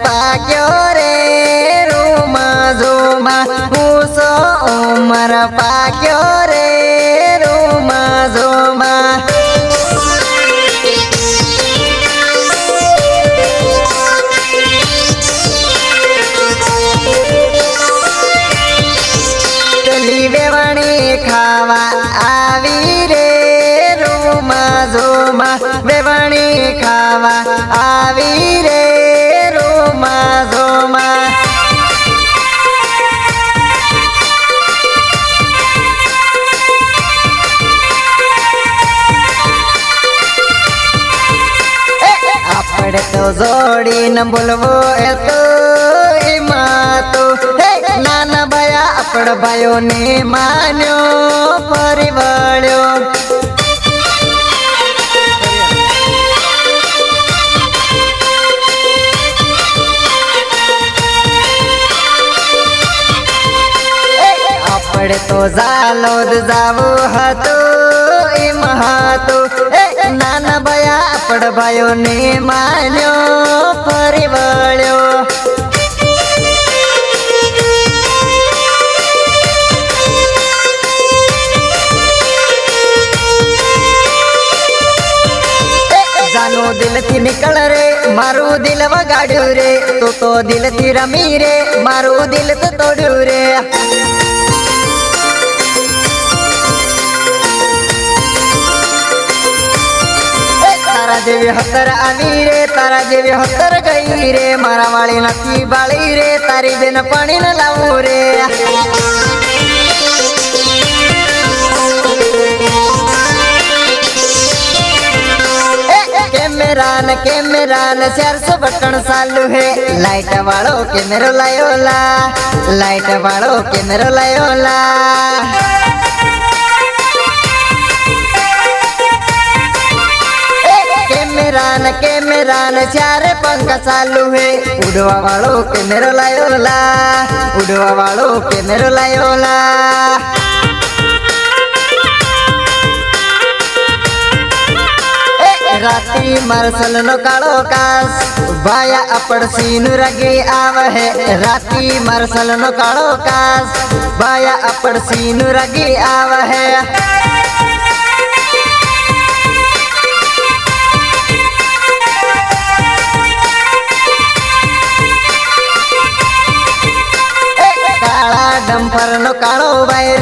पाक्यो रे रूमा जोमा हुसो उमर पाक्यो रे रूमा जोमा वेवणी खावा आवी रे रूमा जोमा वेवणी खावा आवी रे रूमा जोमा आपड़े तो जोड़ी न बोलवो ए तो मातो नाना भया अपड़ भाइयों ने मान्यो फरी वळ्यो आपड़े तो जालोद जावो हतो एम हातो नाना भया अपड़ भाइयों ने मान्यो फरी वळ्यो दिल थी निकल रे मारू दिल वगाड़ू रे तो दिल थी रमी रे मारू दिल तो तोड़ू रे तारा देवी हतर आवी रे तारा देवी हतर गई रे मारा वाली नथी बाली रे तारी बेन पानी न लावू रे कैमरान 400 बटन चालू है लाइट वालो कैमरो लायोला लाइट वालो कैमरो लायोला कैमरान 4 पंखा चालू है उड़वा वालो कैमरो लायोला उड़वा वालो कैमरो लायोला राती मार्शल नो कालो कास भाया अपड़ सीनु रगी आव है राती मार्शल नो कालो कास भाया अपड़ सीनु रगी आव है काला डंपर नो कालो वायर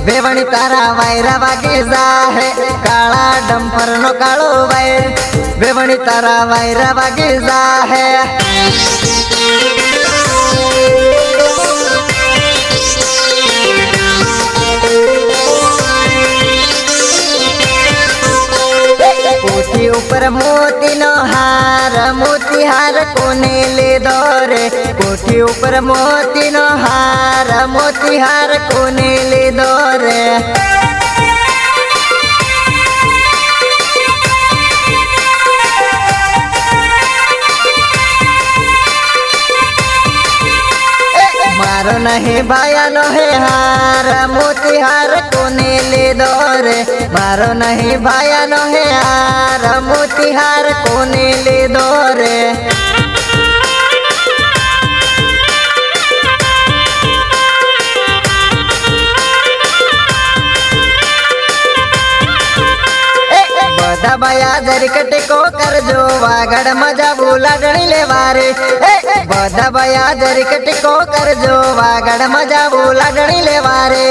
बेवणी तारा वायरा वागे जा है काला डंपर नो कालो वायर बेवणी तारा वायरा वागे जा है कोठी ऊपर मोती नो हार मोती हार कोने ले दौरे कोठी ऊपर मोती नो हार मोती हार कोने ले दौरे मारो नहीं भाया नो है हार मोती हार कोने ले दौरे मारो नहीं भाया नो है हार मोती हार कोने ले दौरे बदा भया जरिकट को कर जो वागड़ मजा बोला डणी ले वारे बदा भया जरिकट को कर जो वागड़ मजा बोला डणी ले वारे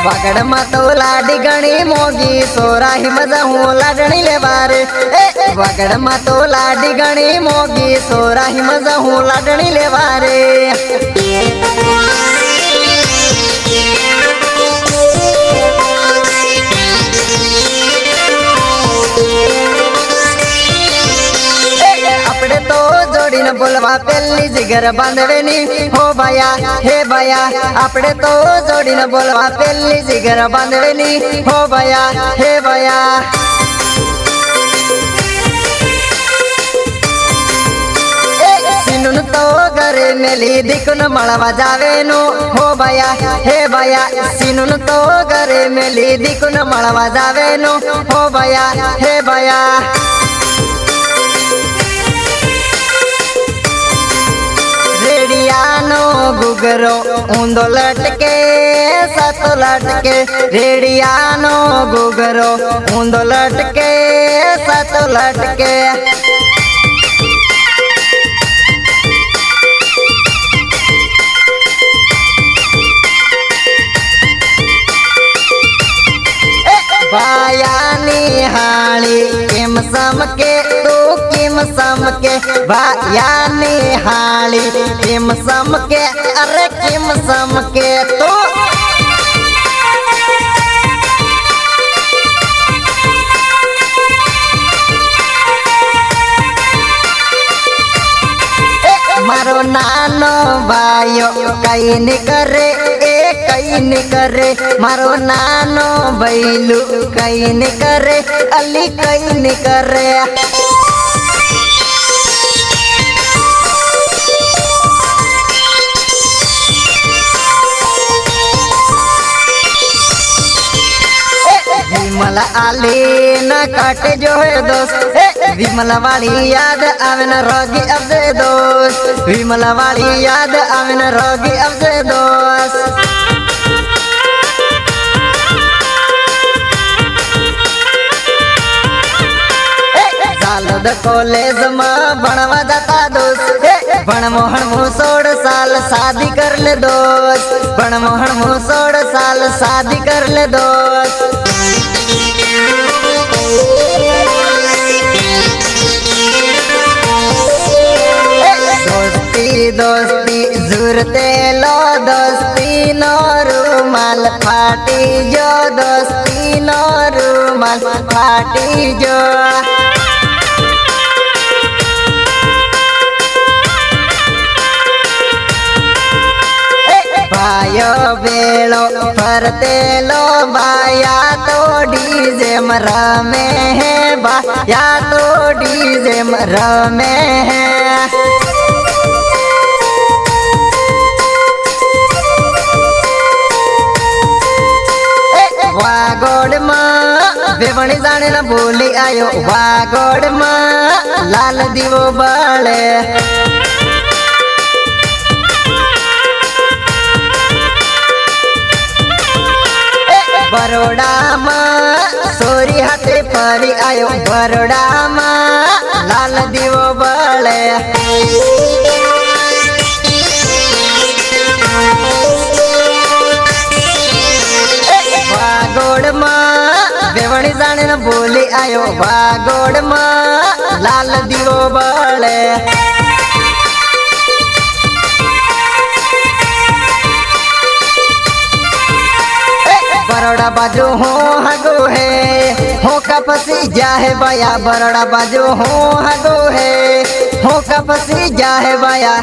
वागड़ मा तो लाडी गणी मोगी सोराही मजा हूँ लाडणी ले बारे वागड़ मा तो लाडी गणी मोगी सोराही मजा हूँ लाडणी ले बारे अपने तो जोड़ी न बोलवा पहली जिगर बांधवेनी हो भया हे भया अपने तो जोड़ी न बोलवा पहली जिगर बांधवेनी हो भया हे भया सीनुन तो घरे मेली दिकुन मळवा जावेनु हो भया हे भया सीनुन तो घरे मेली दिकुन मळवा जावेनु हो भया हे भया रेडियानो गुगरो ऊंधो लटके सातो लटके रेडियानो गुगरो ऊंधो लटके सातो लटके भायानी हाली किम समके तू किम समके भायानी हाली किम समके अरे किम समके तू मारो नानो भाइयो कई नहीं करे कई नहीं करे मारो नानो बैलू कई नहीं करे अली कई नहीं करे विमला आली न काटे जो है दोस्त विमला वाली याद आवे न रोगी अब से दोस्त विमला वाली याद आवे न रोगी अब से दोस्त सालद कॉलेज में भणवा जाता दोस्त भणमोहन मुसोड़ साल शादी कर ले दोस्त भणमोहन मुसोड़ साल शादी कर ले दोस्त दोस्ती दोस्ती जुरते लो दोस्ती नो रूमाल फाटी जो दोस्ती नो रूमाल फाटी जो भायो बेलो फरते लो बाया तो डीजे मरा में है बाया तो डीजे मरा में है वागोड़ माँ बेवणी जाने न बोली आयो वागोड़ माँ लाल दीवो बाले बरोड़ा माँ सोरी हाथे परी आयो बरोड़ा माँ लाल दीवो बाले वागोड़ माँ बेवणी जाने न बोली आयो वागोड़ माँ लाल दीवो बाले बरोड़ा बाजू हो हगो है हो कपसी जाहे बाया बरोड़ा बाजू हो हगो है हो कपसी जाहे बाया